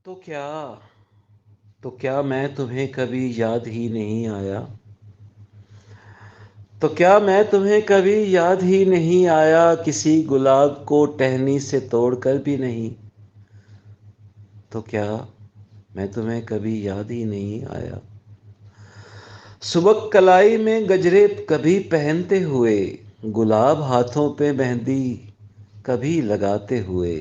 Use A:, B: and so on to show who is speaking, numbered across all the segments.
A: تو کیا تو کیا میں تمہیں کبھی یاد ہی نہیں آیا؟ تو کیا میں تمہیں کبھی یاد ہی نہیں آیا؟ کسی گلاب کو ٹہنی سے توڑ کر بھی نہیں؟ تو کیا میں تمہیں کبھی یاد ہی نہیں آیا؟ سبک کلائی میں گجرے کبھی پہنتے ہوئے، گلاب ہاتھوں پہ مہندی کبھی لگاتے ہوئے،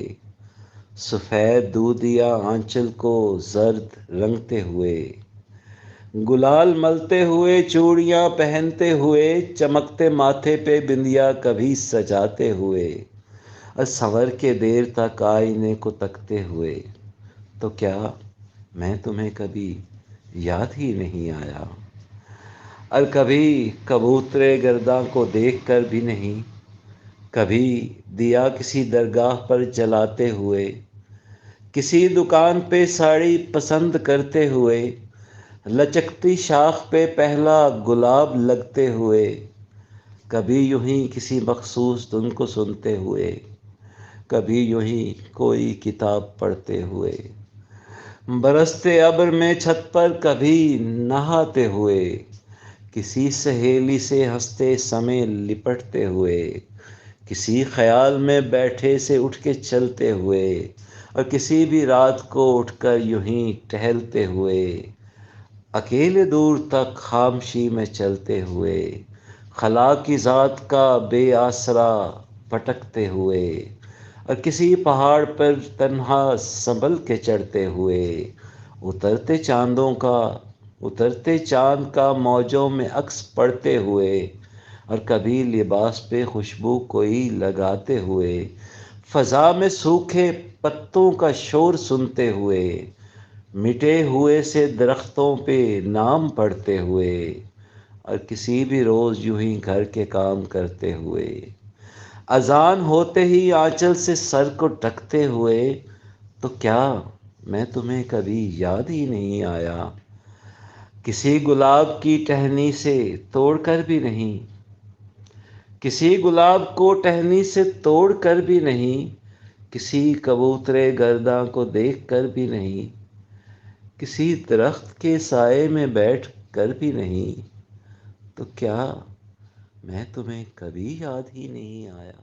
A: سفید دودیا آنچل کو زرد رنگتے ہوئے، گلال ملتے ہوئے، چوڑیاں پہنتے ہوئے، چمکتے ماتھے پہ بندیا کبھی سجاتے ہوئے، اور سنور کے دیر تک آئینے کو تکتے ہوئے۔ تو کیا میں تمہیں کبھی یاد ہی نہیں آیا؟ اور کبھی کبوترے گرداں کو دیکھ کر بھی نہیں، کبھی دیا کسی درگاہ پر جلاتے ہوئے، کسی دکان پہ ساڑی پسند کرتے ہوئے، لچکتی شاخ پہ پہلا گلاب لگتے ہوئے، کبھی یوں ہی کسی مخصوص دھن کو سنتے ہوئے، کبھی یوں ہی کوئی کتاب پڑھتے ہوئے، برستے ابر میں چھت پر کبھی نہاتے ہوئے، کسی سہیلی سے ہنستے سمے لپٹتے ہوئے، کسی خیال میں بیٹھے سے اٹھ کے چلتے ہوئے، اور کسی بھی رات کو اٹھ کر یوں ہی ٹہلتے ہوئے، اکیلے دور تک خاموشی میں چلتے ہوئے، خلا کی ذات کا بے آسرا بھٹکتے ہوئے، اور کسی پہاڑ پر تنہا سنبھل کے چڑھتے ہوئے، اترتے چاند کا موجوں میں عکس پڑتے ہوئے، اور کبھی لباس پہ خوشبو کوئی لگاتے ہوئے، فضا میں سوکھے پتوں کا شور سنتے ہوئے، مٹے ہوئے سے درختوں پہ نام پڑھتے ہوئے، اور کسی بھی روز یوں ہی گھر کے کام کرتے ہوئے، اذان ہوتے ہی آنچل سے سر کو ڈھکتے ہوئے۔ تو کیا میں تمہیں کبھی یاد ہی نہیں آیا؟ کسی گلاب کی ٹہنی سے توڑ کر بھی نہیں، کسی گلاب کو ٹہنی سے توڑ کر بھی نہیں، کسی کبوترے گرداں کو دیکھ کر بھی نہیں، کسی درخت کے سائے میں بیٹھ کر بھی نہیں۔ تو کیا میں تمہیں کبھی یاد ہی نہیں آیا؟